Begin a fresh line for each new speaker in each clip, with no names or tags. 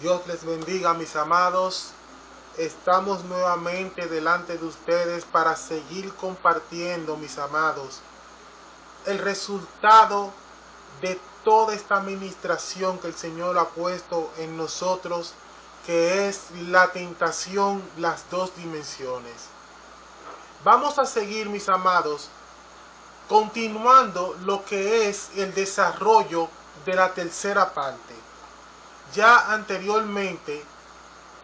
Dios les bendiga, mis amados. Estamos nuevamente delante de ustedes para seguir compartiendo, mis amados, el resultado de toda esta administración que el Señor ha puesto en nosotros, que es la tentación, las dos dimensiones. Vamos a seguir, mis amados, continuando lo que es el desarrollo de la tercera parte. Ya anteriormente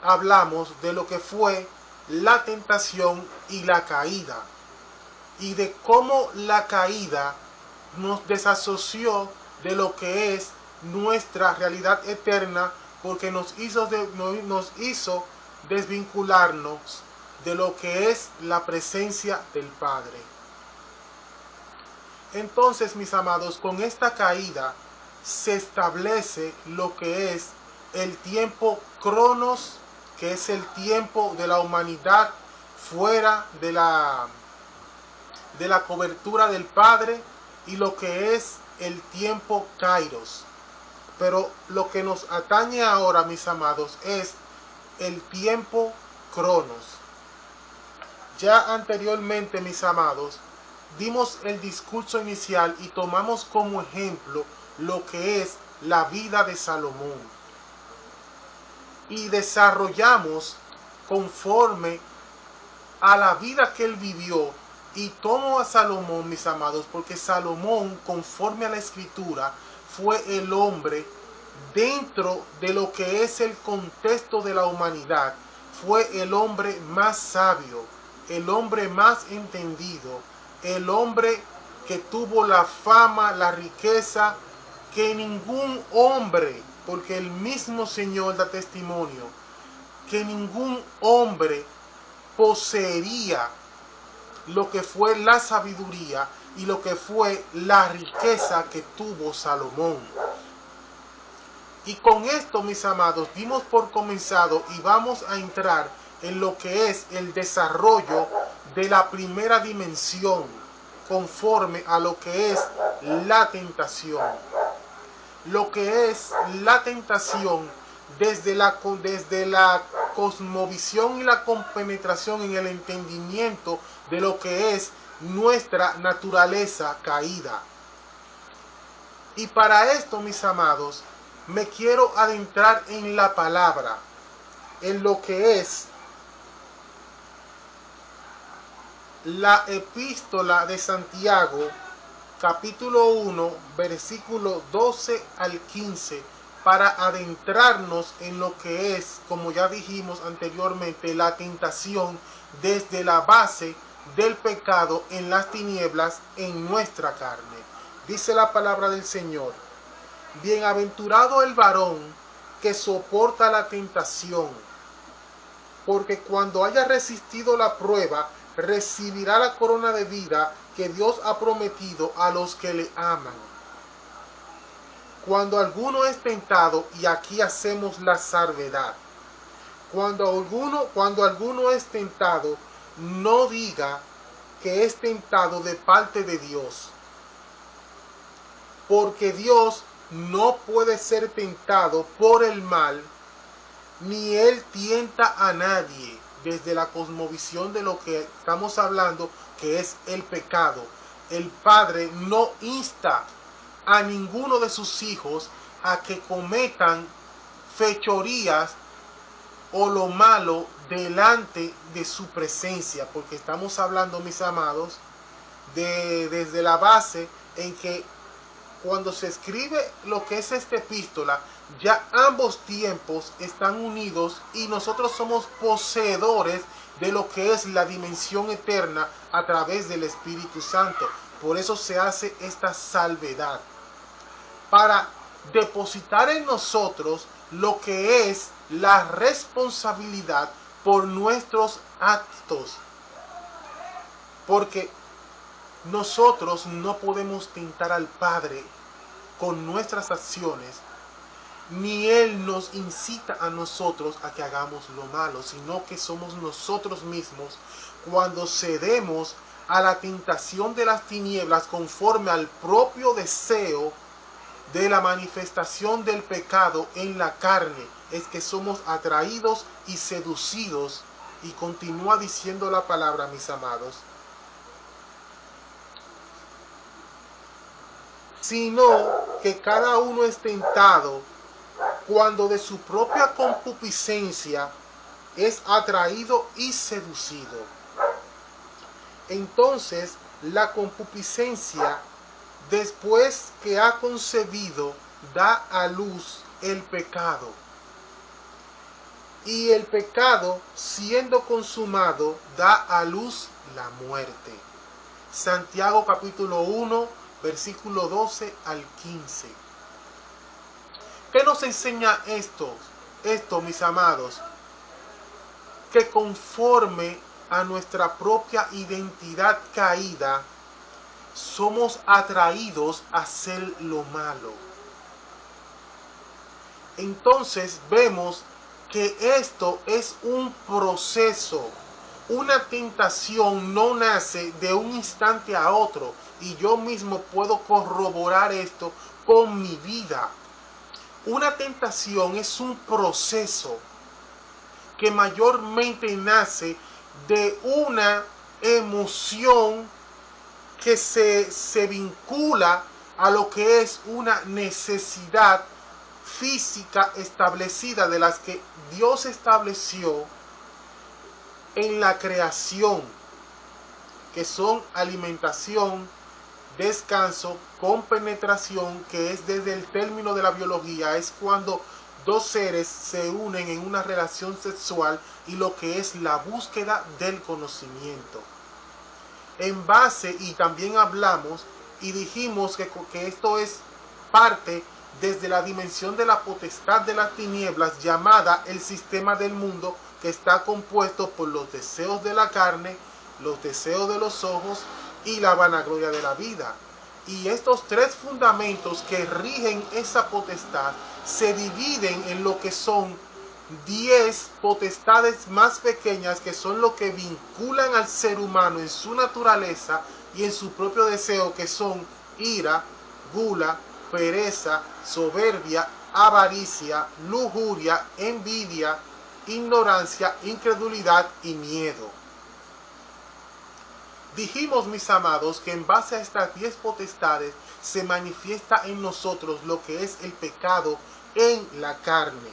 hablamos de lo que fue la tentación y la caída, y de cómo la caída nos desasoció de lo que es nuestra realidad eterna, porque nos hizo desvincularnos de lo que es la presencia del Padre. Entonces, mis amados, con esta caída se establece lo que es el tiempo cronos, que es el tiempo de la humanidad fuera de la cobertura del Padre, y lo que es el tiempo kairos. Pero lo que nos atañe ahora, mis amados, es el tiempo cronos. Ya anteriormente, mis amados, dimos el discurso inicial y tomamos como ejemplo lo que es la vida de Salomón, y desarrollamos conforme a la vida que él vivió. Y tomo a Salomón, mis amados, porque Salomón, conforme a la escritura, fue el hombre dentro de lo que es el contexto de la humanidad, fue el hombre más sabio, el hombre más entendido, el hombre que tuvo la fama, la riqueza que ningún hombre, porque el mismo Señor da testimonio, que ningún hombre poseería lo que fue la sabiduría y lo que fue la riqueza que tuvo Salomón. Y con esto, mis amados, dimos por comenzado y vamos a entrar en lo que es el desarrollo de la primera dimensión, conforme a lo que es la tentación. Lo que es la tentación desde la cosmovisión y la compenetración en el entendimiento de lo que es nuestra naturaleza caída. Y para esto, mis amados, me quiero adentrar en la palabra, en lo que es la epístola de Santiago, capítulo 1, versículo 12 al 15, para adentrarnos en lo que es, como ya dijimos anteriormente, la tentación desde la base del pecado en las tinieblas en nuestra carne. Dice la palabra del Señor: bienaventurado el varón que soporta la tentación, porque cuando haya resistido la prueba, recibirá la corona de vida que Dios ha prometido a los que le aman. Cuando alguno es tentado, y aquí hacemos la salvedad, cuando alguno es tentado, no diga que es tentado de parte de Dios, porque Dios no puede ser tentado por el mal, ni él tienta a nadie, desde la cosmovisión de lo que estamos hablando, que es el pecado. El Padre no insta a ninguno de sus hijos a que cometan fechorías o lo malo delante de su presencia, porque estamos hablando, mis amados, desde la base en que cuando se escribe lo que es esta epístola, ya ambos tiempos están unidos y nosotros somos poseedores de lo que es la dimensión eterna a través del Espíritu Santo. Por eso se hace esta salvedad, para depositar en nosotros lo que es la responsabilidad por nuestros actos, porque nosotros no podemos tentar al Padre con nuestras acciones, ni Él nos incita a nosotros a que hagamos lo malo, sino que somos nosotros mismos cuando cedemos a la tentación de las tinieblas conforme al propio deseo de la manifestación del pecado en la carne es que somos atraídos y seducidos, y continúa diciendo la palabra, mis amados, sino que cada uno es tentado cuando de su propia concupiscencia es atraído y seducido. Entonces, la concupiscencia, después que ha concebido, da a luz el pecado. Y el pecado, siendo consumado, da a luz la muerte. Santiago capítulo 1, versículo 12 al 15. ¿Qué nos enseña esto, mis amados? Que conforme a nuestra propia identidad caída, somos atraídos a hacer lo malo. Entonces vemos que esto es un proceso. Una tentación no nace de un instante a otro, y yo mismo puedo corroborar esto con mi vida. Una tentación es un proceso que mayormente nace de una emoción que se vincula a lo que es una necesidad física establecida, de las que Dios estableció en la creación, que son alimentación, descanso, compenetración, que es desde el término de la biología, es cuando dos seres se unen en una relación sexual, y lo que es la búsqueda del conocimiento. En base, y también hablamos y dijimos que esto es parte desde la dimensión de la potestad de las tinieblas, llamada el sistema del mundo, que está compuesto por los deseos de la carne, los deseos de los ojos y la vanagloria de la vida. Y estos tres fundamentos que rigen esa potestad se dividen en lo que son 10 potestades más pequeñas, que son lo que vinculan al ser humano en su naturaleza y en su propio deseo, que son ira, gula, pereza, soberbia, avaricia, lujuria, envidia, ignorancia, incredulidad y miedo. Dijimos, mis amados, que en base a estas 10 potestades se manifiesta en nosotros lo que es el pecado en la carne.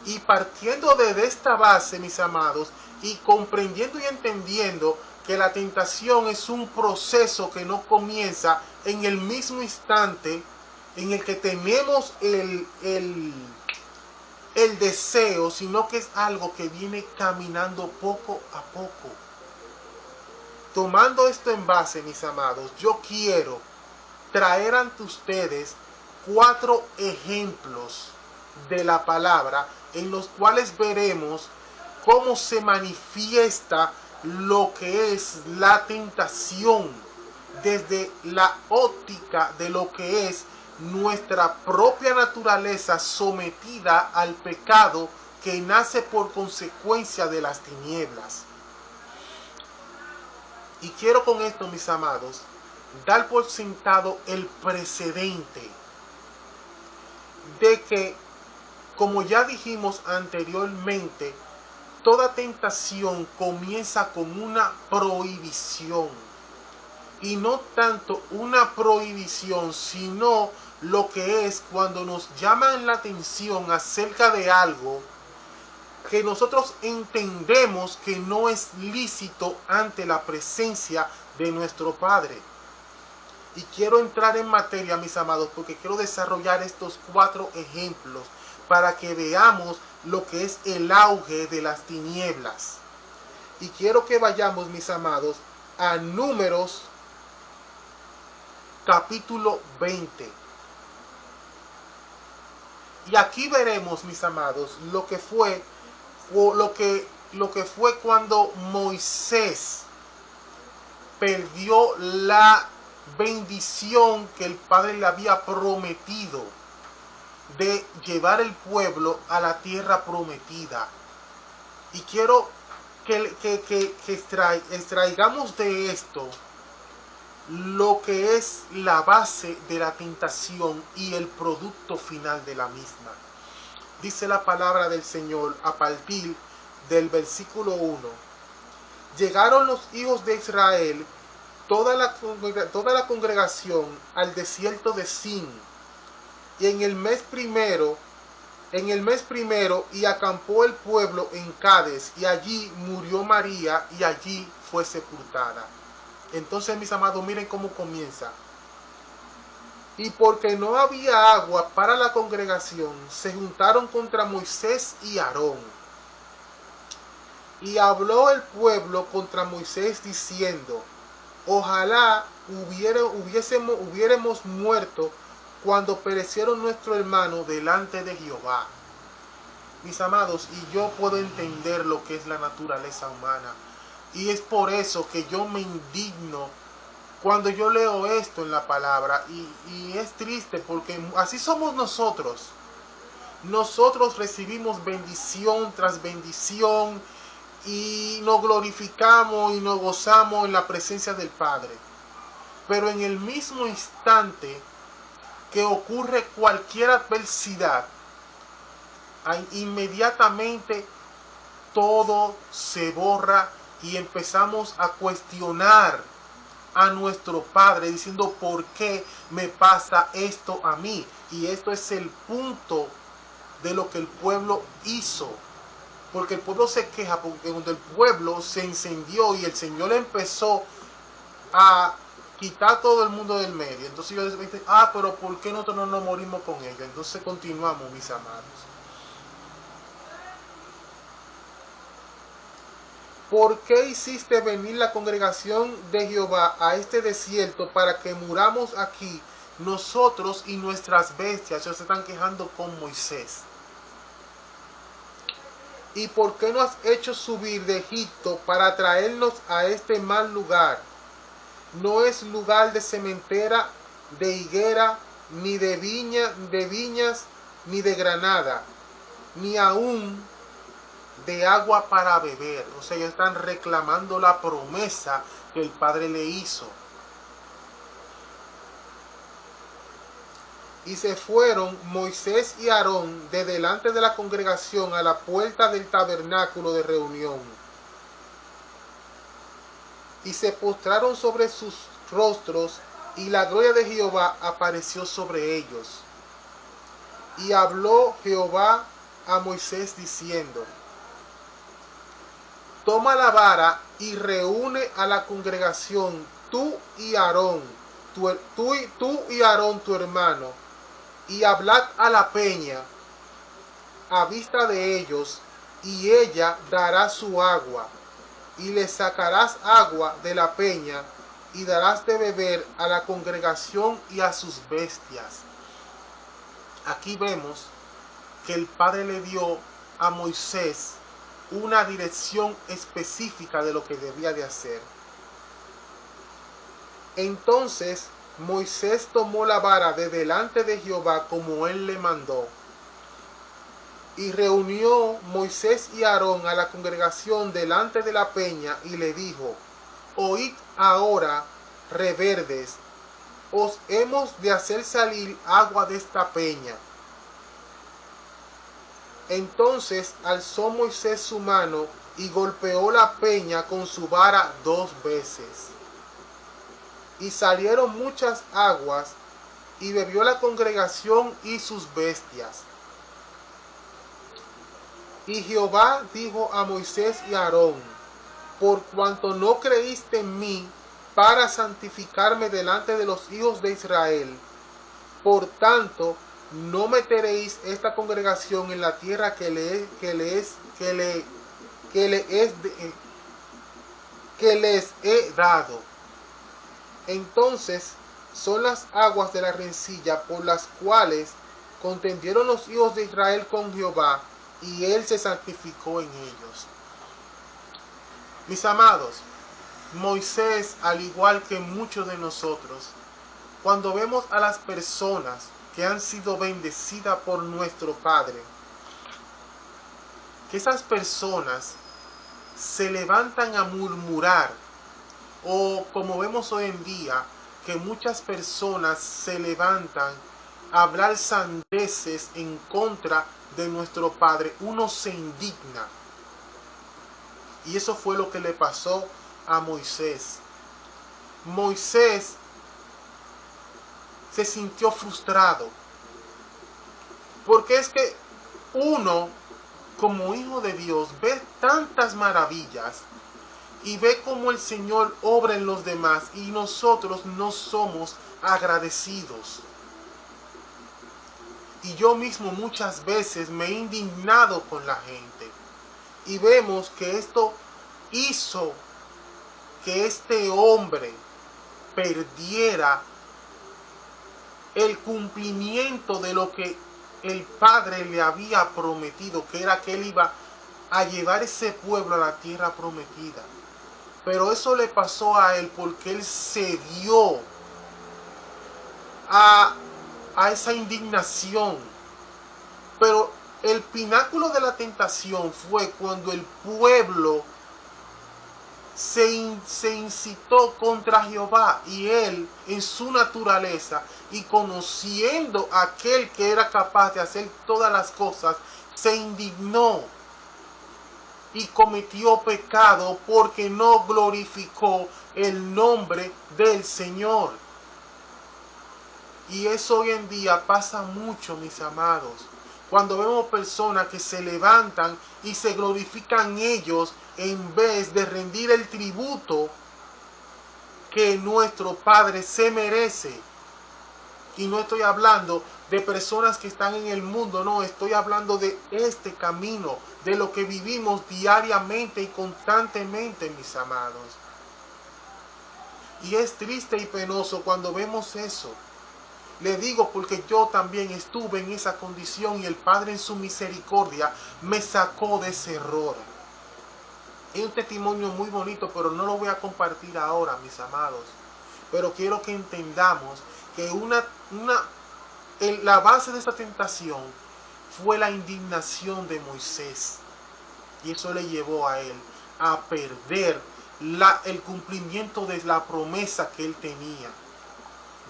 Y partiendo de esta base, mis amados, y comprendiendo y entendiendo que la tentación es un proceso que no comienza en el mismo instante en el que tenemos el deseo, sino que es algo que viene caminando poco a poco. Tomando esto en base, mis amados, yo quiero traer ante ustedes 4 ejemplos de la palabra, en los cuales veremos cómo se manifiesta lo que es la tentación desde la óptica de lo que es nuestra propia naturaleza sometida al pecado, que nace por consecuencia de las tinieblas. Y quiero con esto, mis amados, dar por sentado el precedente de que, como ya dijimos anteriormente, toda tentación comienza con una prohibición. Y no tanto una prohibición, sino lo que es cuando nos llaman la atención acerca de algo que nosotros entendemos que no es lícito ante la presencia de nuestro Padre. Y quiero entrar en materia, mis amados, porque quiero desarrollar estos 4 ejemplos para que veamos lo que es el auge de las tinieblas. Y quiero que vayamos, mis amados, a Números capítulo 20. Y aquí veremos, mis amados, lo que fue cuando Moisés perdió la bendición que el Padre le había prometido de llevar el pueblo a la tierra prometida. Y quiero que extraigamos de esto lo que es la base de la tentación y el producto final de la misma. Dice la palabra del Señor a partir del versículo 1. Llegaron los hijos de Israel, toda la congregación, al desierto de Sin, y en el mes primero, y acampó el pueblo en Cades, y allí murió María, y allí fue sepultada. Entonces, mis amados, miren cómo comienza. Y porque no había agua para la congregación, se juntaron contra Moisés y Aarón. Y habló el pueblo contra Moisés diciendo: ojalá hubiéramos muerto cuando perecieron nuestros hermanos delante de Jehová. Mis amados, y yo puedo entender lo que es la naturaleza humana. Y es por eso que yo me indigno cuando yo leo esto en la palabra. Y es triste porque así somos nosotros. Nosotros recibimos bendición tras bendición y nos glorificamos y nos gozamos en la presencia del Padre. Pero en el mismo instante que ocurre cualquier adversidad, inmediatamente todo se borra y empezamos a cuestionar a nuestro Padre diciendo: ¿por qué me pasa esto a mí? Y esto es el punto de lo que el pueblo hizo. Porque el pueblo se queja porque cuando el pueblo se encendió y el Señor empezó a quitar todo el mundo del medio, entonces yo les dije: pero ¿por qué nosotros no nos morimos con ellos? Entonces continuamos, mis amados. ¿Por qué hiciste venir la congregación de Jehová a este desierto para que muramos aquí nosotros y nuestras bestias? Ellos se están quejando con Moisés. ¿Y por qué nos has hecho subir de Egipto para traernos a este mal lugar? No es lugar de sementera, de higuera, ni de viñas, ni de granada, ni aún de agua para beber. O sea, ellos están reclamando la promesa que el Padre le hizo. Y se fueron Moisés y Aarón de delante de la congregación a la puerta del tabernáculo de reunión. Y se postraron sobre sus rostros, y la gloria de Jehová apareció sobre ellos. Y habló Jehová a Moisés diciendo: toma la vara y reúne a la congregación, tú y Aarón, tu hermano, y hablad a la peña a vista de ellos, y ella dará su agua, y le sacarás agua de la peña, y darás de beber a la congregación y a sus bestias. Aquí vemos que el Padre le dio a Moisés una dirección específica de lo que debía de hacer. Entonces Moisés tomó la vara de delante de Jehová como él le mandó. Y reunió Moisés y Aarón a la congregación delante de la peña y le dijo: oíd ahora, reverdes, os hemos de hacer salir agua de esta peña. Entonces alzó Moisés su mano y golpeó la peña con su vara 2 veces. Y salieron muchas aguas, y bebió la congregación y sus bestias. Y Jehová dijo a Moisés y a Aarón: por cuanto no creíste en mí para santificarme delante de los hijos de Israel, por tanto no meteréis esta congregación en la tierra que les he dado. Entonces son las aguas de la rencilla por las cuales contendieron los hijos de Israel con Jehová, y él se santificó en ellos. Mis amados, Moisés, al igual que muchos de nosotros, cuando vemos a las personas que han sido bendecidas por nuestro Padre, que esas personas se levantan a murmurar, o como vemos hoy en día, que muchas personas se levantan a hablar sandeces en contra de nuestro Padre, uno se indigna. Y eso fue lo que le pasó a Moisés. Moisés se sintió frustrado, porque es que uno, como hijo de Dios, ve tantas maravillas y ve cómo el Señor obra en los demás y nosotros no somos agradecidos. Y yo mismo muchas veces me he indignado con la gente. Y vemos que esto hizo que este hombre perdiera el cumplimiento de lo que el Padre le había prometido, que era que él iba a llevar ese pueblo a la tierra prometida. Pero eso le pasó a él porque él cedió a esa indignación. Pero el pináculo de la tentación fue cuando el pueblo se incitó contra Jehová, y él en su naturaleza y conociendo a aquel que era capaz de hacer todas las cosas, se indignó y cometió pecado porque no glorificó el nombre del Señor. Y eso hoy en día pasa mucho, mis amados, cuando vemos personas que se levantan y se glorifican ellos en vez de rendir el tributo que nuestro Padre se merece. Y no estoy hablando de personas que están en el mundo, no, estoy hablando de este camino, de lo que vivimos diariamente y constantemente, mis amados. Y es triste y penoso cuando vemos eso. Le digo porque yo también estuve en esa condición y el Padre en su misericordia me sacó de ese error. Es un testimonio muy bonito, pero no lo voy a compartir ahora, mis amados. Pero quiero que entendamos que la base de esta tentación fue la indignación de Moisés. Y eso le llevó a él a perder el cumplimiento de la promesa que él tenía.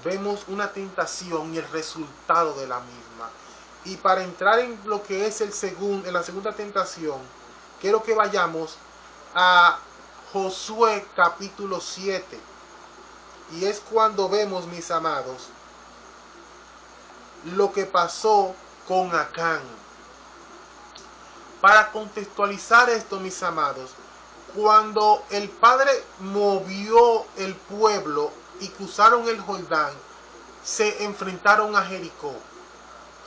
Vemos una tentación y el resultado de la misma. Y para entrar en lo que es en la segunda tentación, quiero que vayamos a Josué capítulo 7. Y es cuando vemos, mis amados, lo que pasó con Acán. Para contextualizar esto, mis amados, cuando el Padre movió el pueblo y cruzaron el Jordán, se enfrentaron a Jericó,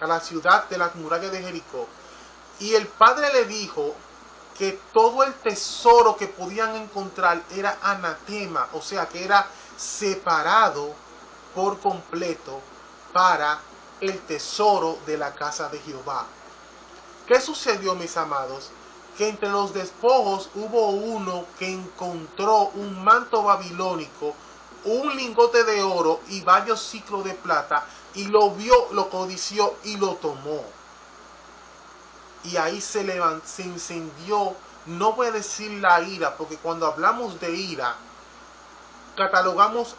a la ciudad de las murallas de Jericó. Y el Padre le dijo que todo el tesoro que podían encontrar era anatema, o sea que era separado por completo para el tesoro de la casa de Jehová. ¿Qué sucedió, mis amados? Que entre los despojos hubo uno que encontró un manto babilónico, un lingote de oro y varios ciclos de plata, y lo vio, lo codició y lo tomó. Y ahí se incendió, no voy a decir la ira, porque cuando hablamos de ira,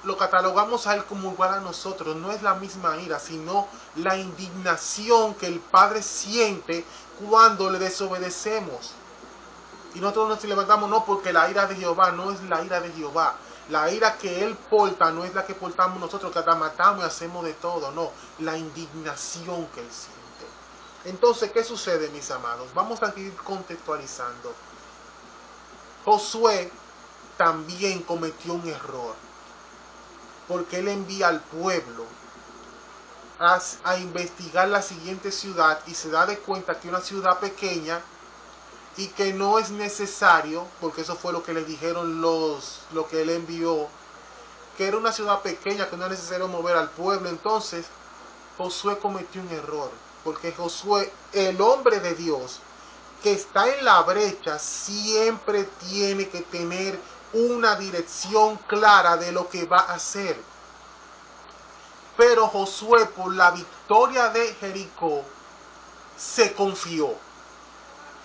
lo catalogamos a él como igual a nosotros. No es la misma ira, sino la indignación que el Padre siente cuando le desobedecemos. Y nosotros nos levantamos, no, porque la ira de Jehová no es la ira de Jehová. La ira que él porta no es la que portamos nosotros, que hasta matamos y hacemos de todo. No, la indignación que él siente. Entonces, ¿qué sucede, mis amados? Vamos a ir contextualizando. Josué también cometió un error, porque él envía al pueblo a investigar la siguiente ciudad y se da de cuenta que una ciudad pequeña y que no es necesario, porque eso fue lo que le dijeron lo que él envió, que era una ciudad pequeña, que no es necesario mover al pueblo. Entonces Josué cometió un error, porque Josué, el hombre de Dios que está en la brecha, siempre tiene que tener una dirección clara de lo que va a hacer. Pero Josué, por la victoria de Jericó, se confió.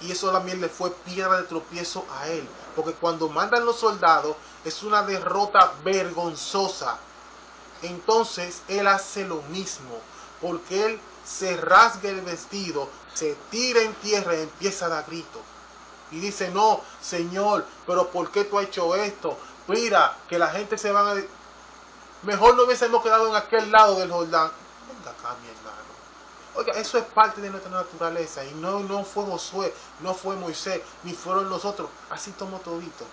Y eso también le fue piedra de tropiezo a él. Porque cuando mandan los soldados, es una derrota vergonzosa. entonces él hace lo mismo, porque él se rasga el vestido, se tira en tierra y empieza a dar gritos. Y dice, no, Señor, pero ¿por qué tú has hecho esto? Mira, que la gente se van a... Mejor no hubiésemos quedado en aquel lado del Jordán. Venga acá, mi hermano. Oiga, eso es parte de nuestra naturaleza. Y no fue Josué, no fue Moisés, ni fueron nosotros. Así tomó todito.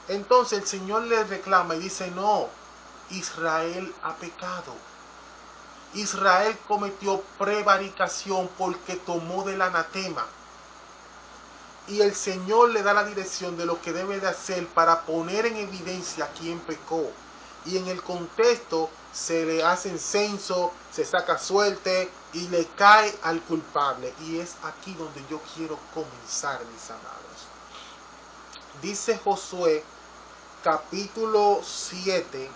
Entonces el Señor le reclama y dice, no, Israel ha pecado. Israel cometió prevaricación porque tomó del anatema. Y el Señor le da la dirección de lo que debe de hacer para poner en evidencia quién pecó. Y en el contexto se le hacen censo, se saca suerte y le cae al culpable. Y es aquí donde yo quiero comenzar, mis amados. Dice Josué, capítulo 7.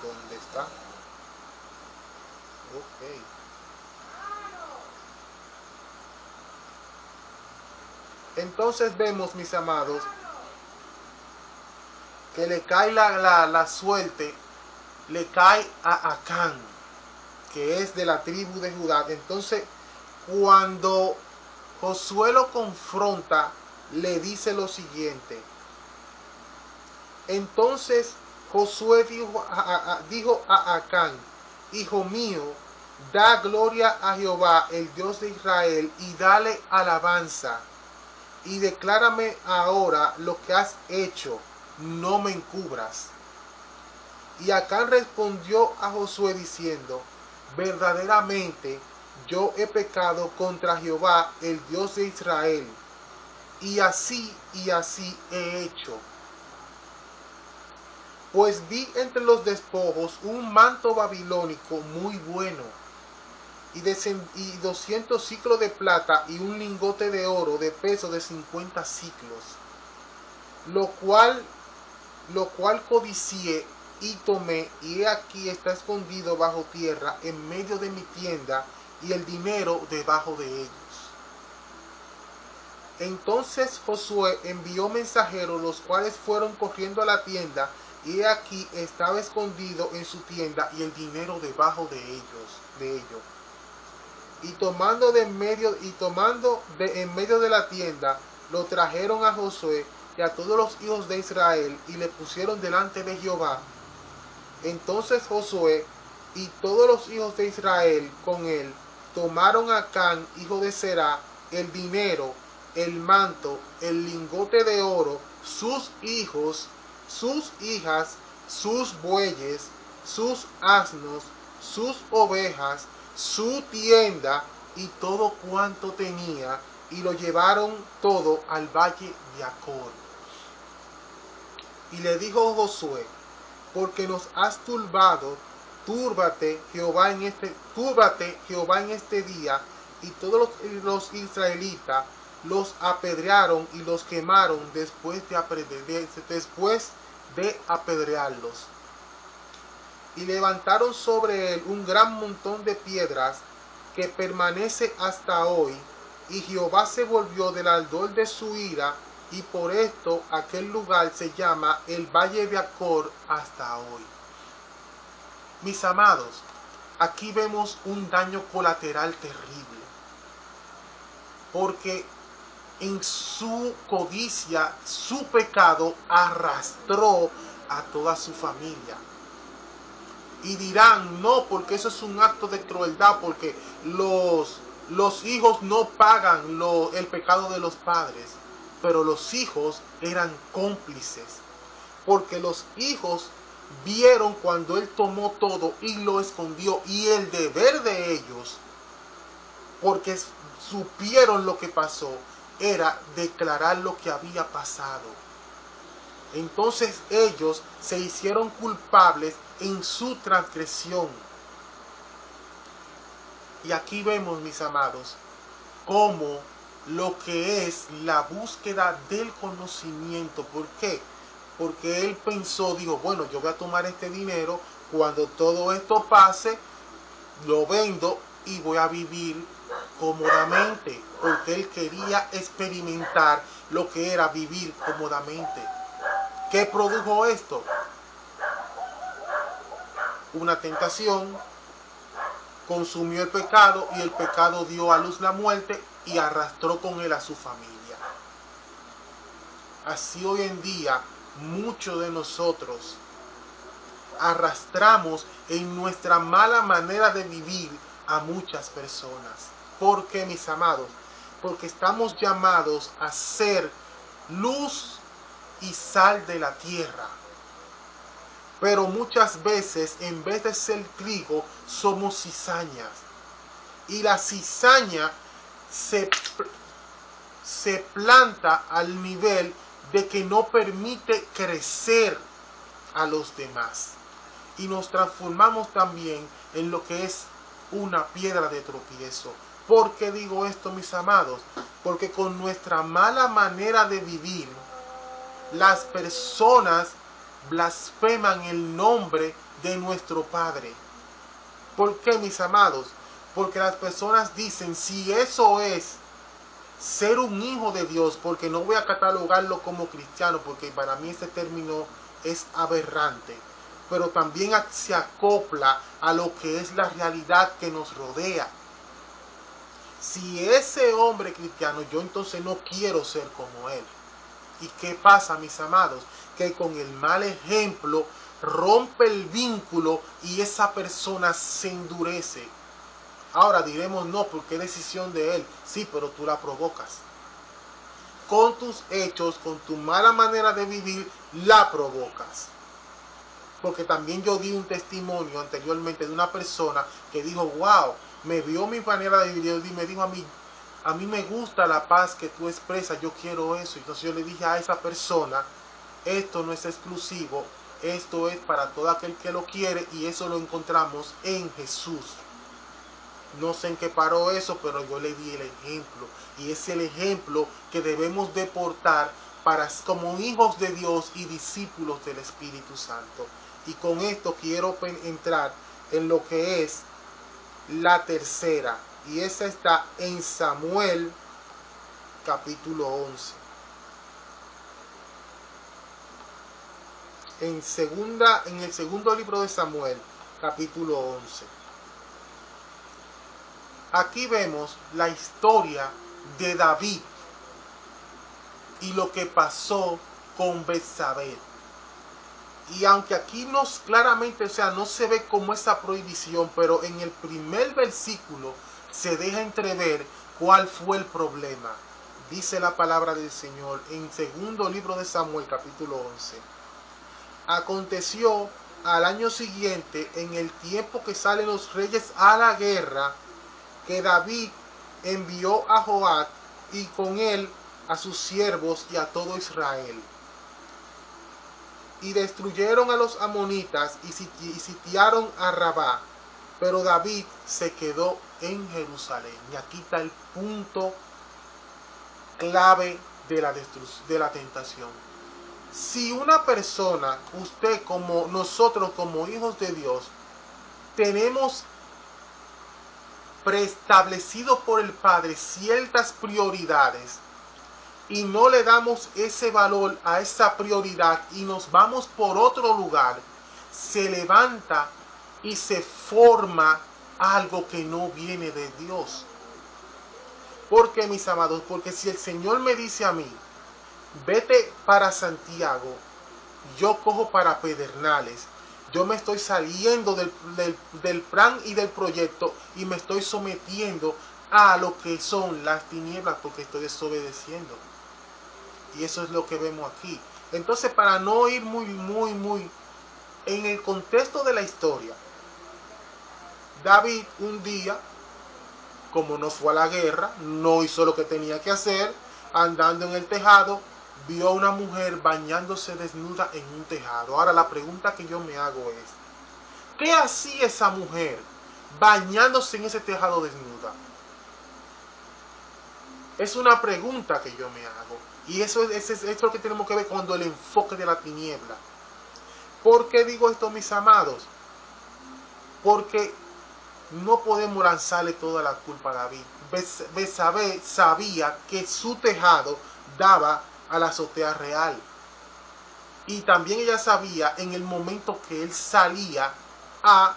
¿Dónde está? Ok. Entonces vemos, mis amados, que le cae la suerte, le cae a Acán, que es de la tribu de Judá. Entonces, cuando Josué lo confronta, le dice lo siguiente. Entonces Josué dijo a Acán, hijo mío, da gloria a Jehová, el Dios de Israel, y dale alabanza. Y declárame ahora lo que has hecho, no me encubras. Y Acán respondió a Josué diciendo, verdaderamente yo he pecado contra Jehová, el Dios de Israel, y así he hecho. Pues vi entre los despojos un manto babilónico muy bueno, y 200 ciclos de plata y un lingote de oro de peso de 50 ciclos, lo cual codicié y tomé, y he aquí está escondido bajo tierra en medio de mi tienda, y el dinero debajo de ellos. Entonces Josué envió mensajeros, los cuales fueron corriendo a la tienda, y he aquí estaba escondido en su tienda y el dinero debajo de ellos. Y tomando de en medio de la tienda, lo trajeron a Josué y a todos los hijos de Israel, y le pusieron delante de Jehová. Entonces Josué y todos los hijos de Israel con él tomaron a Acán, hijo de Será, el dinero, el manto, el lingote de oro, sus hijos, sus hijas, sus bueyes, sus asnos, sus ovejas, su tienda y todo cuanto tenía, y lo llevaron todo al valle de Acor. Y le dijo Josué, porque nos has turbado, túrbate Jehová en este día. Y todos los israelitas los apedrearon y los quemaron después de apedrearlos. Y levantaron sobre él un gran montón de piedras que permanece hasta hoy. Y Jehová se volvió del ardor de su ira, y por esto aquel lugar se llama el Valle de Acor hasta hoy. Mis amados, aquí vemos un daño colateral terrible, porque en su codicia, su pecado arrastró a toda su familia. Y dirán, no, porque eso es un acto de crueldad, porque los hijos no pagan el pecado de los padres. Pero los hijos eran cómplices, porque los hijos vieron cuando él tomó todo y lo escondió, y el deber de ellos, porque supieron lo que pasó, era declarar lo que había pasado. Entonces ellos se hicieron culpables en su transgresión. Y aquí vemos, mis amados, cómo lo que es la búsqueda del conocimiento. ¿Por qué? Porque él dijo, bueno, yo voy a tomar este dinero, cuando todo esto pase, lo vendo y voy a vivir cómodamente, porque él quería experimentar lo que era vivir cómodamente. ¿Qué produjo esto? una tentación, consumió el pecado y el pecado dio a luz la muerte y arrastró con él a su familia. Así hoy en día muchos de nosotros arrastramos en nuestra mala manera de vivir a muchas personas. ¿Por qué, mis amados? Porque estamos llamados a ser luz y sal de la tierra. Pero muchas veces, en vez de ser trigo, somos cizañas. Y la cizaña se planta al nivel de que no permite crecer a los demás. Y nos transformamos también en lo que es una piedra de tropiezo. ¿Por qué digo esto, mis amados? Porque con nuestra mala manera de vivir, las personas blasfeman el nombre de nuestro Padre. ¿Por qué, mis amados? Porque las personas dicen, si eso es ser un hijo de Dios, porque no voy a catalogarlo como cristiano, porque para mí ese término es aberrante, pero también se acopla a lo que es la realidad que nos rodea. Si ese hombre cristiano, yo entonces no quiero ser como él. ¿Y qué pasa, mis amados? Que con el mal ejemplo rompe el vínculo y esa persona se endurece. Ahora diremos, no, porque es decisión de él. Sí, pero tú la provocas. Con tus hechos, con tu mala manera de vivir, la provocas. Porque también yo di un testimonio anteriormente de una persona que dijo, wow, me vio mi manera de vivir y me dijo a mí me gusta la paz que tú expresas, yo quiero eso. Entonces yo le dije a esa persona, esto no es exclusivo, esto es para todo aquel que lo quiere y eso lo encontramos en Jesús. No sé en qué paró eso, pero yo le di el ejemplo. Y es el ejemplo que debemos de portar como hijos de Dios y discípulos del Espíritu Santo. Y con esto quiero entrar en lo que es la tercera. Y esa está en Samuel capítulo 11. En el segundo libro de Samuel, capítulo 11. Aquí vemos la historia de David y lo que pasó con Betsabé. Y aunque aquí claramente, no se ve como esa prohibición, pero en el primer versículo se deja entrever cuál fue el problema. Dice la palabra del Señor en segundo libro de Samuel, capítulo 11. Aconteció al año siguiente, en el tiempo que salen los reyes a la guerra, que David envió a Joab y con él a sus siervos y a todo Israel. Y destruyeron a los amonitas y sitiaron a Rabá. Pero David se quedó en Jerusalén. Y aquí está el punto clave de la tentación. Si una persona, usted como nosotros como hijos de Dios, tenemos preestablecido por el Padre ciertas prioridades y no le damos ese valor a esa prioridad y nos vamos por otro lugar, se levanta y se forma algo que no viene de Dios. ¿Por qué, mis amados? Porque si el Señor me dice a mí, vete para Santiago, yo cojo para Pedernales, yo me estoy saliendo del plan y del proyecto y me estoy sometiendo a lo que son las tinieblas porque estoy desobedeciendo. Y eso es lo que vemos aquí. Entonces, para no ir muy en el contexto de la historia, David un día, como no fue a la guerra, no hizo lo que tenía que hacer, andando en el tejado, vio a una mujer bañándose desnuda en un tejado. Ahora la pregunta que yo me hago es, ¿qué hacía esa mujer bañándose en ese tejado desnuda? Es una pregunta que yo me hago. Y eso es lo que tenemos que ver cuando el enfoque de la tiniebla. ¿Por qué digo esto, mis amados? Porque no podemos lanzarle toda la culpa a David. Betsabé sabía que su tejado daba a la azotea real. Y también ella sabía en el momento que él salía a,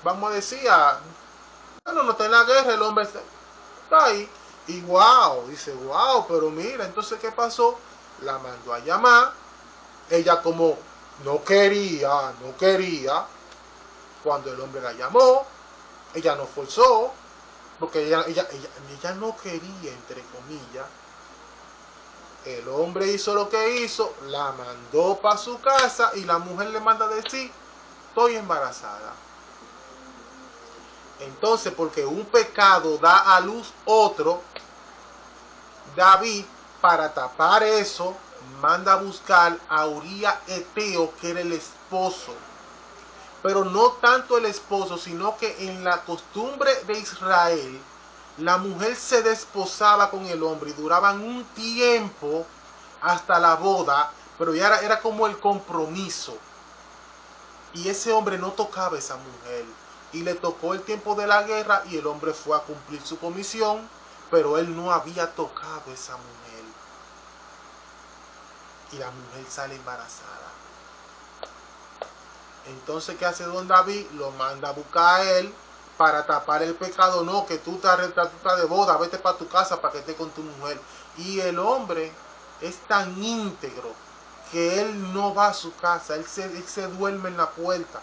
vamos a decir, bueno, no está en la guerra, el hombre está ahí. Y wow, dice, wow, pero mira, entonces ¿qué pasó? La mandó a llamar. Ella como no quería, cuando el hombre la llamó, ella no forzó, porque ella no quería, entre comillas. El hombre hizo lo que hizo, la mandó para su casa y la mujer le manda a decir, estoy embarazada. Entonces, porque un pecado da a luz otro, David, para tapar eso, manda a buscar a Uría Eteo, que era el esposo. Pero no tanto el esposo, sino que en la costumbre de Israel, la mujer se desposaba con el hombre y duraban un tiempo hasta la boda, pero ya era como el compromiso. Y ese hombre no tocaba a esa mujer. Y le tocó el tiempo de la guerra y el hombre fue a cumplir su comisión, pero él no había tocado a esa mujer. Y la mujer sale embarazada. Entonces, ¿qué hace don David? Lo manda a buscar a él para tapar el pecado. No, que tú estás de boda, vete para tu casa para que estés con tu mujer. Y el hombre es tan íntegro que él no va a su casa, él se duerme en la puerta.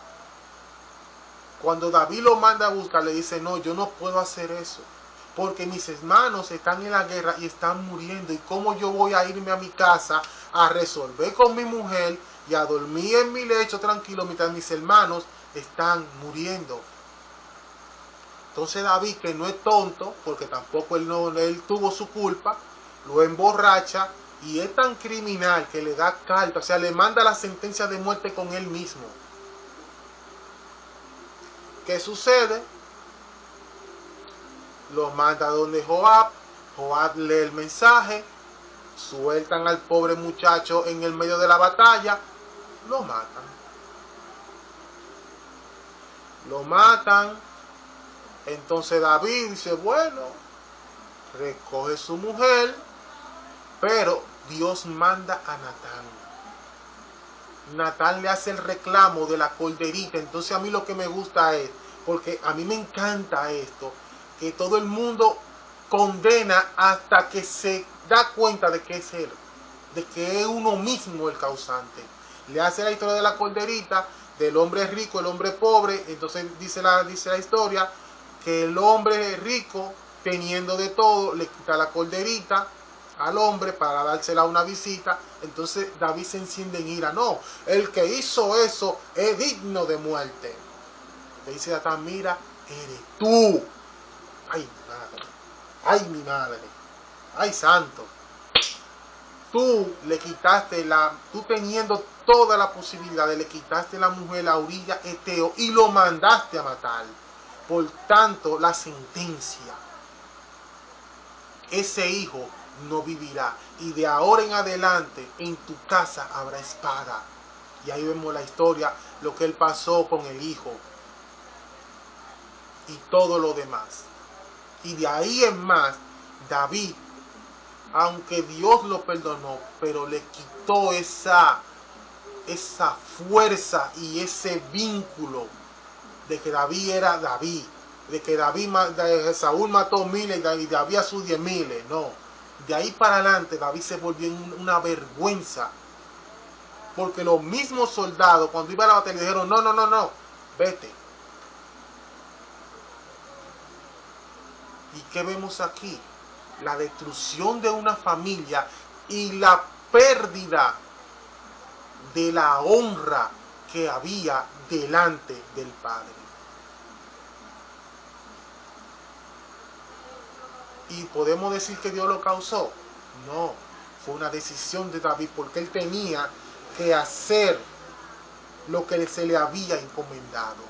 Cuando David lo manda a buscar, le dice, no, yo no puedo hacer eso, porque mis hermanos están en la guerra y están muriendo, y cómo yo voy a irme a mi casa a resolver con mi mujer y a dormir en mi lecho tranquilo mientras mis hermanos están muriendo. Entonces David, que no es tonto, porque tampoco él tuvo su culpa, lo emborracha y es tan criminal que le da carta, o sea, le manda la sentencia de muerte con él mismo. ¿Qué sucede? Lo manda donde Joab. Joab lee el mensaje, sueltan al pobre muchacho en el medio de la batalla, lo matan. Lo matan. Entonces David dice, bueno, recoge su mujer, pero Dios manda a Natán. Natán le hace el reclamo de la corderita. Entonces a mí lo que me gusta es, porque a mí me encanta esto, que todo el mundo condena hasta que se da cuenta de que es él, de que es uno mismo el causante. Le hace la historia de la corderita, del hombre rico, el hombre pobre. Entonces dice la historia que el hombre rico, teniendo de todo, le quita la corderita al hombre para dársela una visita. Entonces David se enciende en ira. No, el que hizo eso es digno de muerte. Le dice Natán, mira, eres tú. Ay, madre. Ay, mi madre. Ay, santo. Tú le quitaste tú teniendo toda la posibilidad, le quitaste la mujer a Uría Eteo y lo mandaste a matar. Por tanto, la sentencia, ese hijo no vivirá, y de ahora en adelante en tu casa habrá espada. Y ahí vemos la historia, lo que él pasó con el hijo y todo lo demás. Y de ahí en más, David, aunque Dios lo perdonó, pero le quitó esa fuerza y ese vínculo de que David era David, de que Saúl mató miles y David a sus 10,000, no. De ahí para adelante David se volvió una vergüenza, porque los mismos soldados cuando iba a la batalla le dijeron, no, vete. ¿Y qué vemos aquí? La destrucción de una familia y la pérdida de la honra que había delante del Padre. ¿Y podemos decir que Dios lo causó? No, fue una decisión de David, porque él tenía que hacer lo que se le había encomendado.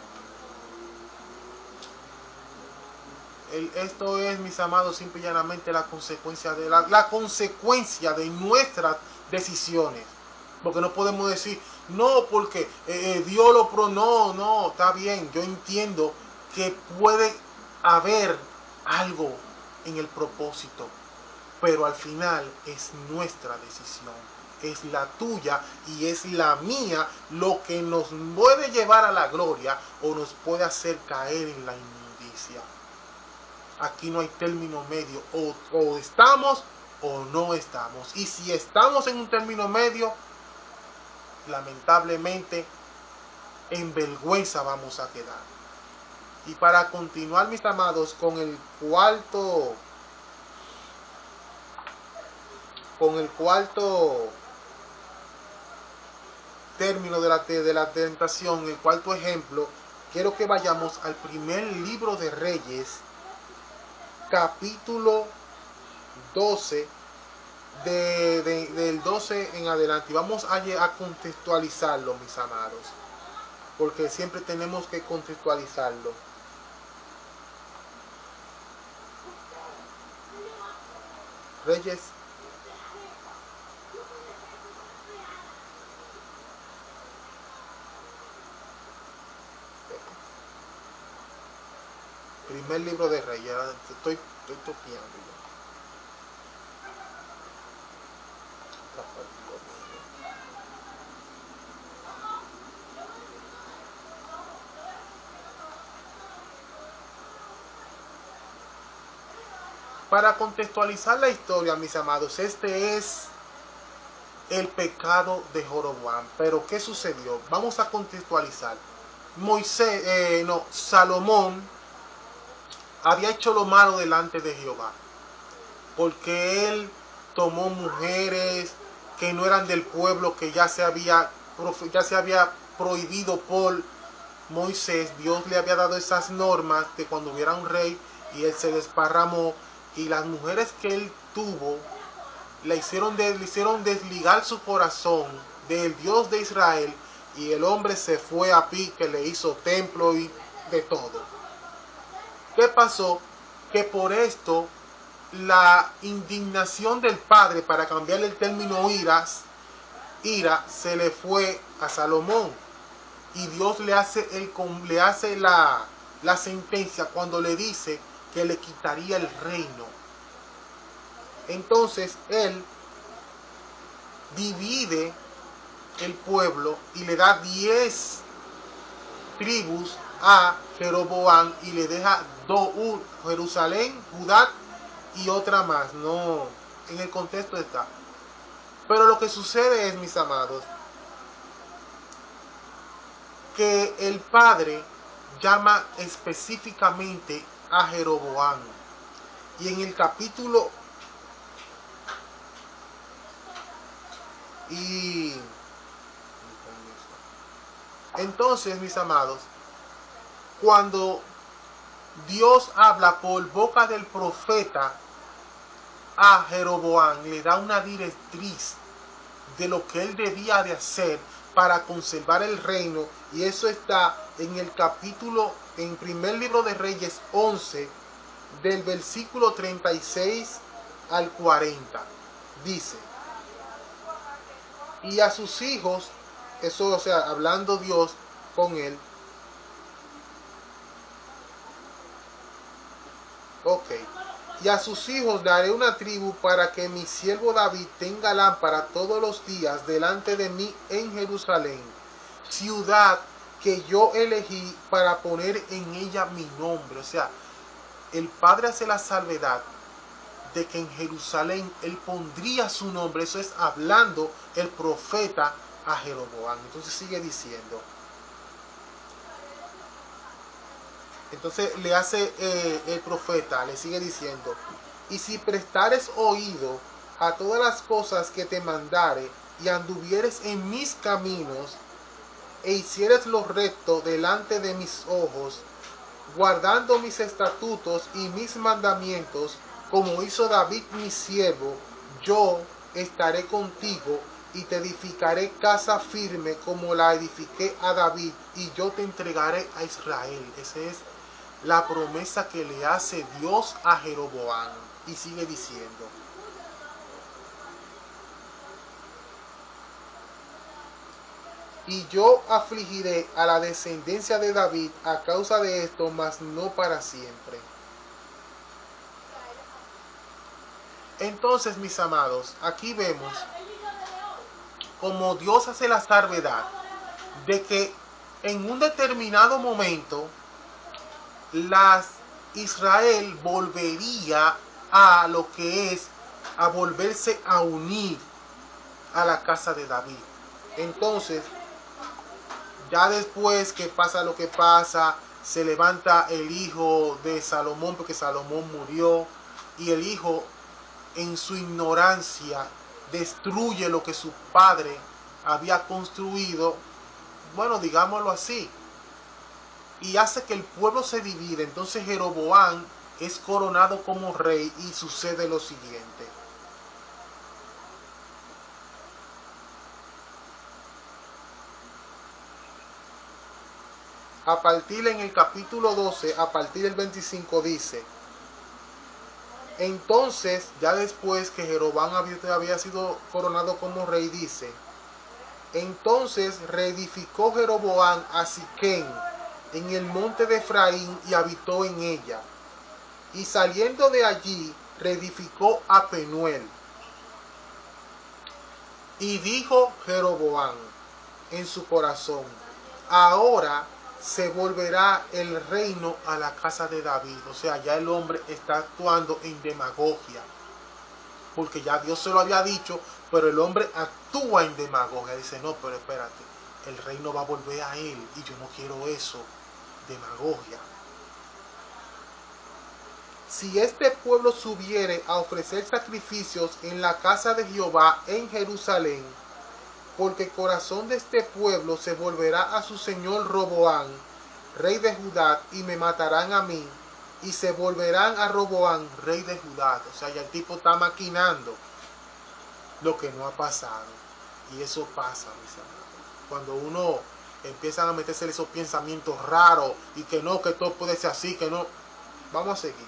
Esto es, mis amados, simple y llanamente la consecuencia de la consecuencia de nuestras decisiones. Porque no podemos decir, no, porque Dios lo no, está bien, yo entiendo que puede haber algo en el propósito, pero al final es nuestra decisión. es la tuya y es la mía lo que nos puede llevar a la gloria o nos puede hacer caer en la inmundicia. Aquí no hay término medio, o estamos o no estamos. Y si estamos en un término medio, lamentablemente en vergüenza vamos a quedar. Y para continuar, mis amados, con el cuarto término de la tentación, el cuarto ejemplo, quiero que vayamos al primer libro de Reyes, capítulo 12, del 12 en adelante. Y vamos a contextualizarlo, mis amados, porque siempre tenemos que contextualizarlo. Reyes primer libro de Reyes, estoy toqueando ya. Para contextualizar la historia, mis amados, este es el pecado de Jeroboam. Pero ¿qué sucedió? Vamos a contextualizar. Salomón había hecho lo malo delante de Jehová, porque él tomó mujeres que no eran del pueblo, que ya se había prohibido por Moisés. Dios le había dado esas normas de cuando hubiera un rey, y él se desparramó, y las mujeres que él tuvo le hicieron desligar su corazón del Dios de Israel, y el hombre se fue a pique, le hizo templo y de todo. ¿Qué pasó? Que por esto la indignación del padre, para cambiar el término ira, se le fue a Salomón, y Dios le hace la sentencia cuando le dice que le quitaría el reino. Entonces él divide el pueblo y le da 10 tribus a Jeroboam, y le deja Jerusalén, Judá y otra más. No, en el contexto está. Pero lo que sucede es, mis amados, que el padre llama específicamente a Jeroboam, y en el capítulo entonces, mis amados, cuando Dios habla por boca del profeta a Jeroboam, le da una directriz de lo que él debía de hacer para conservar el reino, y eso está en el capítulo, en primer libro de Reyes 11, del versículo 36 al 40. Dice: y a sus hijos, eso, o sea, hablando Dios con él. Ok. Y a sus hijos daré una tribu, para que mi siervo David tenga lámpara todos los días delante de mí en Jerusalén, ciudad que yo elegí para poner en ella mi nombre. O sea, el padre hace la salvedad de que en Jerusalén él pondría su nombre. Eso es hablando el profeta a Jeroboam. Entonces sigue diciendo. Entonces le hace el profeta, le sigue diciendo: y si prestares oído a todas las cosas que te mandare, y anduvieres en mis caminos, e hicieres lo recto delante de mis ojos, guardando mis estatutos y mis mandamientos, como hizo David mi siervo, yo estaré contigo, y te edificaré casa firme como la edifiqué a David, y yo te entregaré a Israel. Esa es la promesa que le hace Dios a Jeroboam. Y sigue diciendo: y yo afligiré a la descendencia de David a causa de esto, mas no para siempre. Entonces, mis amados, aquí vemos como Dios hace la salvedad de que en un determinado momento Israel volvería a lo que es, a volverse a unir a la casa de David. Entonces, ya después que pasa lo que pasa, se levanta el hijo de Salomón, porque Salomón murió, y el hijo, en su ignorancia, destruye lo que su padre había construido, bueno, digámoslo así, y hace que el pueblo se divide. Entonces Jeroboam es coronado como rey y sucede lo siguiente. A partir en el capítulo 12, a partir del 25 dice: entonces, ya después que Jeroboam había sido coronado como rey, dice: entonces reedificó Jeroboam a Siquén en el monte de Efraín y habitó en ella. Y saliendo de allí, reedificó a Penuel. Y dijo Jeroboam en su corazón: ahora se volverá el reino a la casa de David. O sea, ya el hombre está actuando en demagogia, porque ya Dios se lo había dicho, pero el hombre actúa en demagogia. Dice: no, pero espérate, el reino va a volver a él y yo no quiero eso. Demagogia. Si este pueblo subiere a ofrecer sacrificios en la casa de Jehová en Jerusalén, porque el corazón de este pueblo se volverá a su señor Roboam, rey de Judá, y me matarán a mí, y se volverán a Roboam, rey de Judá. O sea, ya el tipo está maquinando lo que no ha pasado. Y eso pasa, mis amados. Cuando uno empieza a meterse esos pensamientos raros, y que no, que todo puede ser así, que no. Vamos a seguir.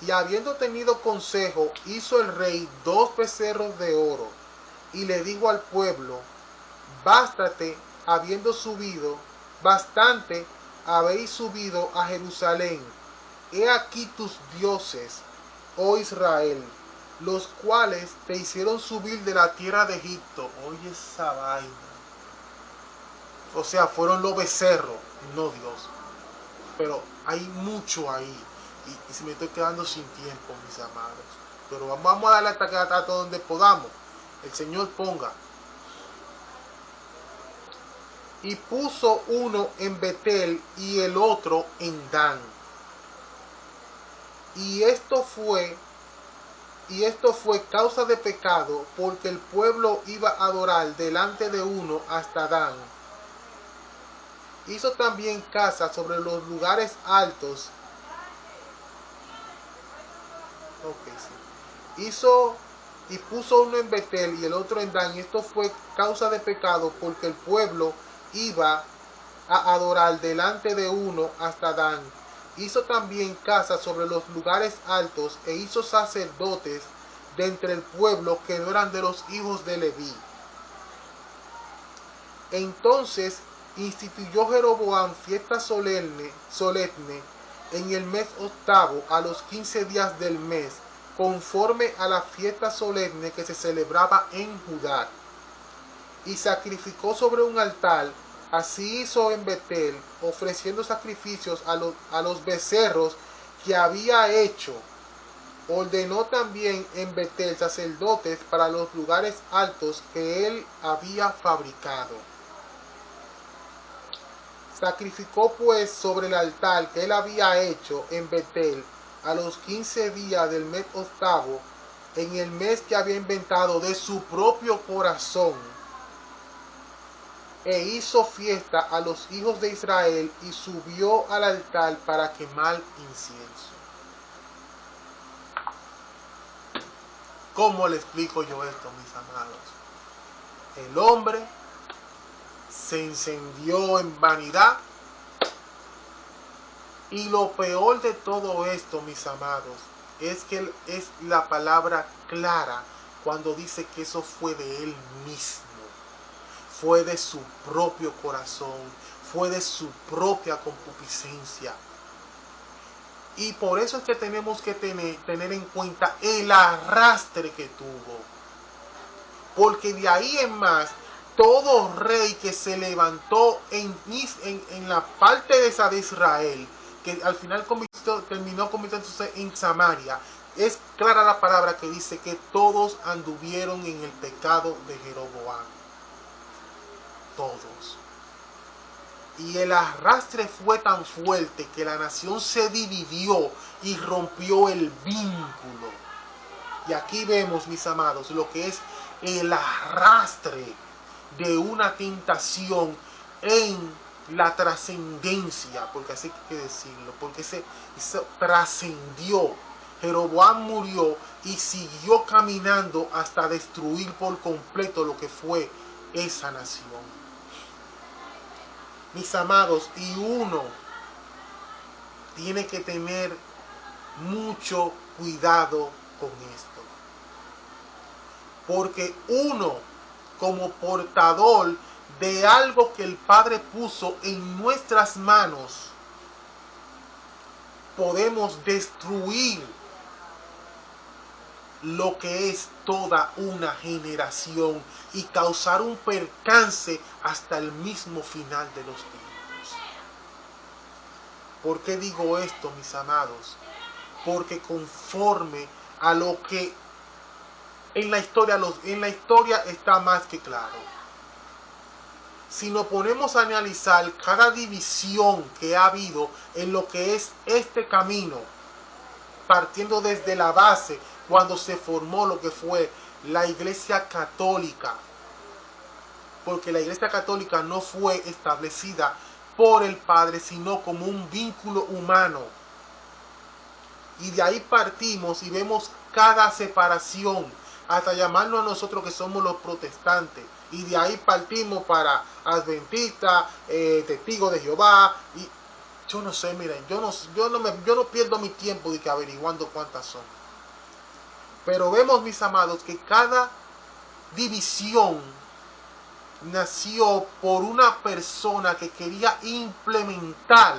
Y habiendo tenido consejo, hizo el rey 2 becerros de oro, y le dijo al pueblo: bastante habéis subido a Jerusalén. He aquí tus dioses, oh Israel, los cuales te hicieron subir de la tierra de Egipto. Oye esa vaina. O sea, fueron los becerros, no Dios. Pero hay mucho ahí. Y se me estoy quedando sin tiempo, mis amados. Pero vamos a darle hasta donde podamos. El Señor ponga. Y puso uno en Betel y el otro en Dan. Y esto fue causa de pecado, porque el pueblo iba a adorar delante de uno hasta Dan. Hizo también casa sobre los lugares altos. Hizo y puso uno en Betel y el otro en Dan. Y esto fue causa de pecado, porque el pueblo iba a adorar delante de uno hasta Dan. Hizo también casa sobre los lugares altos, e hizo sacerdotes de entre el pueblo que no eran de los hijos de Leví. Entonces instituyó Jeroboam fiesta solemne en el mes octavo, a los 15 días del mes, conforme a la fiesta solemne que se celebraba en Judá. Y sacrificó sobre un altar. Así hizo en Betel, ofreciendo sacrificios a los becerros que había hecho. Ordenó también en Betel sacerdotes para los lugares altos que él había fabricado. Sacrificó pues sobre el altar que él había hecho en Betel a los 15 días del mes octavo, en el mes que había inventado de su propio corazón, e hizo fiesta a los hijos de Israel, y subió al altar para quemar incienso. ¿Cómo le explico yo esto, mis amados? El hombre se encendió en vanidad, y lo peor de todo esto, mis amados, es que es la palabra clara cuando dice que eso fue de él mismo. Fue de su propio corazón, fue de su propia concupiscencia. Y por eso es que tenemos que tener en cuenta el arrastre que tuvo. porque de ahí en más, todo rey que se levantó en la parte de esa de Israel, que al final terminó convirtiéndose en Samaria, es clara la palabra que dice que todos anduvieron en el pecado de Jeroboam. Todos. Y el arrastre fue tan fuerte que la nación se dividió y rompió el vínculo. Y aquí vemos, mis amados, lo que es el arrastre de una tentación en la trascendencia, porque así hay que decirlo, porque se trascendió. Jeroboam murió y siguió caminando hasta destruir por completo lo que fue esa nación. Mis amados, y uno tiene que tener mucho cuidado con esto. Porque uno, como portador de algo que el Padre puso en nuestras manos, podemos destruir lo que es toda una generación y causar un percance hasta el mismo final de los tiempos. ¿Por qué digo esto, mis amados? Porque conforme a lo que en la historia está más que claro. Si nos ponemos a analizar cada división que ha habido en lo que es este camino, partiendo desde la base, cuando se formó lo que fue la Iglesia Católica, porque la Iglesia Católica no fue establecida por el Padre, sino como un vínculo humano. Y de ahí partimos y vemos cada separación, hasta llamarnos a nosotros que somos los protestantes. Y de ahí partimos para adventistas, testigos de Jehová. Y yo no sé, miren, yo no pierdo mi tiempo de que averiguando cuántas son. Pero vemos, mis amados, que cada división nació por una persona que quería implementar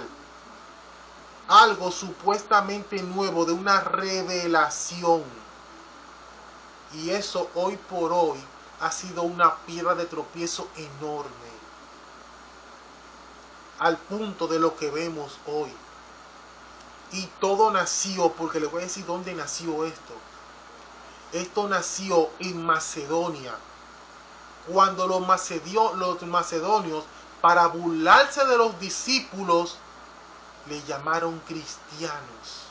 algo supuestamente nuevo, de una revelación. Y eso hoy por hoy ha sido una piedra de tropiezo enorme, al punto de lo que vemos hoy. Y todo nació, porque les voy a decir dónde nació esto. Esto nació en Macedonia, cuando los macedonios, para burlarse de los discípulos, le llamaron cristianos.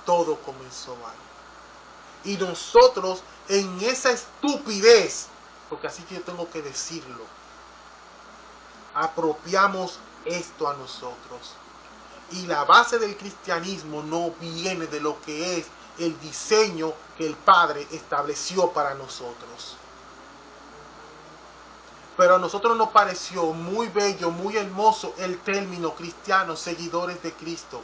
Todo comenzó ahí. Y nosotros, en esa estupidez, porque así que yo tengo que decirlo, apropiamos esto a nosotros. Y la base del cristianismo no viene de lo que es el diseño que el Padre estableció para nosotros. Pero a nosotros nos pareció muy bello, muy hermoso el término cristianos, seguidores de Cristo.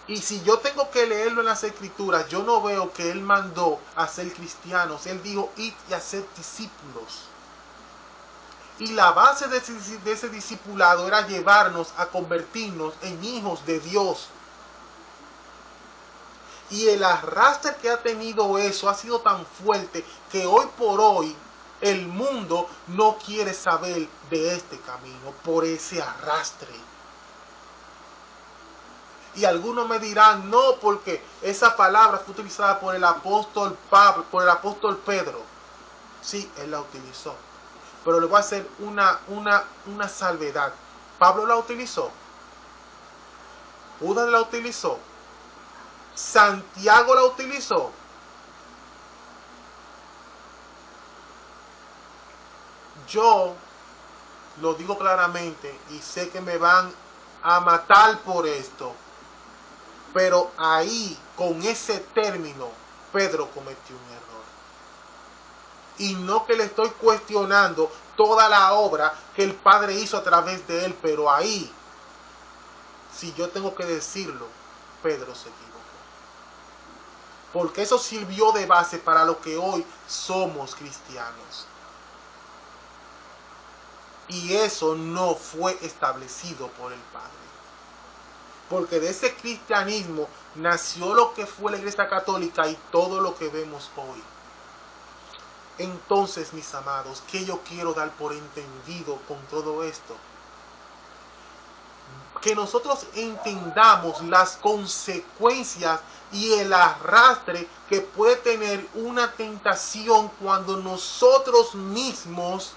Y si yo tengo que leerlo en las Escrituras, yo no veo que Él mandó a ser cristianos. Él dijo, id y hacer discípulos. Y la base de ese discipulado era llevarnos a convertirnos en hijos de Dios. Y el arrastre que ha tenido eso ha sido tan fuerte que hoy por hoy el mundo no quiere saber de este camino por ese arrastre. Y algunos me dirán, no, porque esa palabra fue utilizada por el apóstol Pablo, por el apóstol Pedro. Sí, él la utilizó. Pero le voy a hacer una salvedad. Pablo la utilizó. Judas la utilizó. Santiago la utilizó. Yo lo digo claramente y sé que me van a matar por esto. Pero ahí, con ese término, Pedro cometió un error. Y no que le estoy cuestionando toda la obra que el Padre hizo a través de él, pero ahí, si yo tengo que decirlo, Pedro se equivocó. Porque eso sirvió de base para lo que hoy somos cristianos. Y eso no fue establecido por el Padre. Porque de ese cristianismo nació lo que fue la Iglesia Católica y todo lo que vemos hoy. Entonces, mis amados, ¿qué yo quiero dar por entendido con todo esto? Que nosotros entendamos las consecuencias y el arrastre que puede tener una tentación cuando nosotros mismos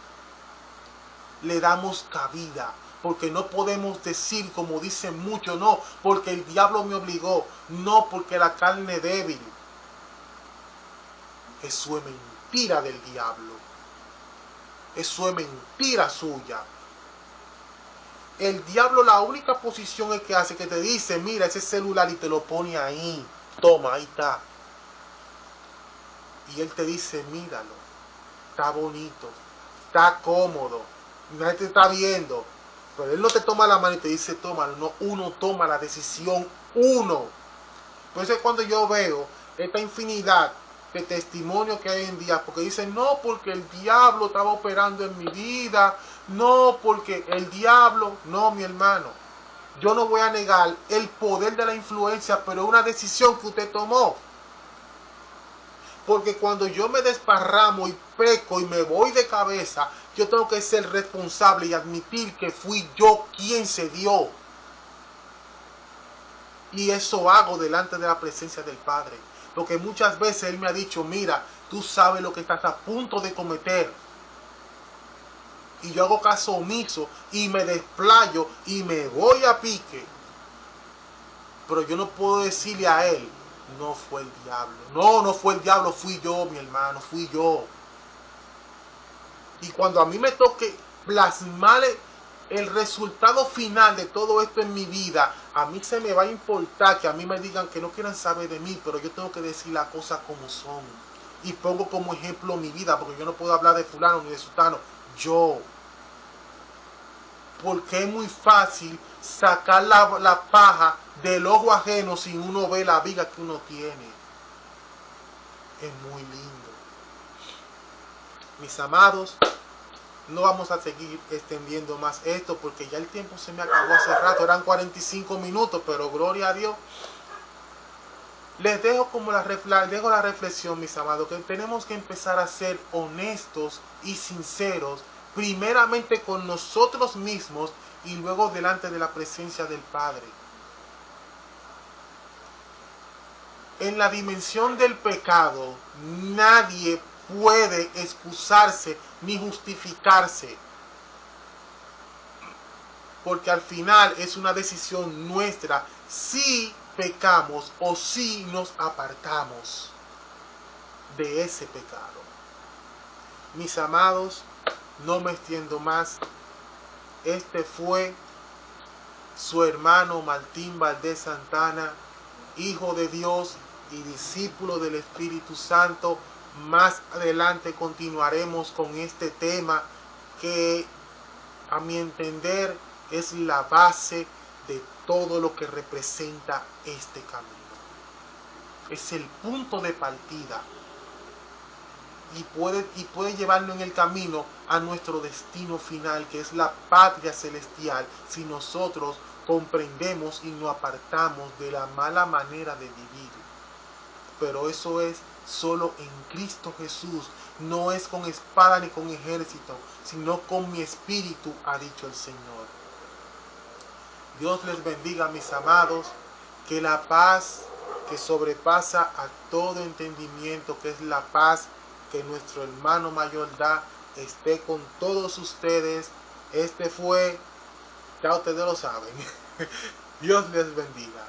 le damos cabida. Porque no podemos decir, como dicen muchos, no, porque el diablo me obligó, no, porque la carne es débil. Eso es mentira del diablo. Eso es mentira suya. El diablo, la única posición es que hace, que te dice, mira ese celular y te lo pone ahí. Toma, ahí está. Y él te dice, míralo. Está bonito. Está cómodo. Nadie te está viendo. Pero él no te toma la mano y te dice, tómalo. No, uno toma la decisión. Uno. Por eso es cuando yo veo esta infinidad de testimonios que hay en día, porque dicen, no, porque el diablo estaba operando en mi vida, no, porque el diablo, no, mi hermano, yo no voy a negar el poder de la influencia, pero es una decisión que usted tomó. Porque cuando yo me desparramo y peco y me voy de cabeza, yo tengo que ser responsable y admitir que fui yo quien se dio. Y eso hago delante de la presencia del Padre. Porque muchas veces Él me ha dicho, mira, tú sabes lo que estás a punto de cometer. Y yo hago caso omiso y me desplayo y me voy a pique. Pero yo no puedo decirle a Él, no fue el diablo. No, no fue el diablo, fui yo, mi hermano, fui yo. Y cuando a mí me toque plasmar el resultado final de todo esto en mi vida, a mí se me va a importar que a mí me digan que no quieran saber de mí, pero yo tengo que decir las cosas como son. Y pongo como ejemplo mi vida, porque yo no puedo hablar de fulano ni de sultano. Yo. Porque es muy fácil sacar la paja del ojo ajeno sin uno ver la viga que uno tiene. Es muy lindo. Mis amados, no vamos a seguir extendiendo más esto porque ya el tiempo se me acabó hace rato. Eran 45 minutos, pero gloria a Dios. Les dejo como la reflexión, mis amados, que tenemos que empezar a ser honestos y sinceros, primeramente con nosotros mismos y luego delante de la presencia del Padre. En la dimensión del pecado, nadie puede excusarse ni justificarse. Porque al final es una decisión nuestra si pecamos o si nos apartamos de ese pecado. Mis amados, no me extiendo más. Este fue su hermano Martín Valdés Santana, hijo de Dios y discípulo del Espíritu Santo. Más adelante continuaremos con este tema que, a mi entender, es la base de todo lo que representa este camino. Es el punto de partida y puede llevarnos en el camino a nuestro destino final, que es la patria celestial, si nosotros comprendemos y nos apartamos de la mala manera de vivir. Pero eso es solo en Cristo Jesús. No es con espada ni con ejército, sino con mi espíritu, ha dicho el Señor. Dios les bendiga, mis amados. Que la paz que sobrepasa a todo entendimiento, que es la paz que nuestro hermano mayor da, esté con todos ustedes. Este fue, ya ustedes lo saben. Dios les bendiga.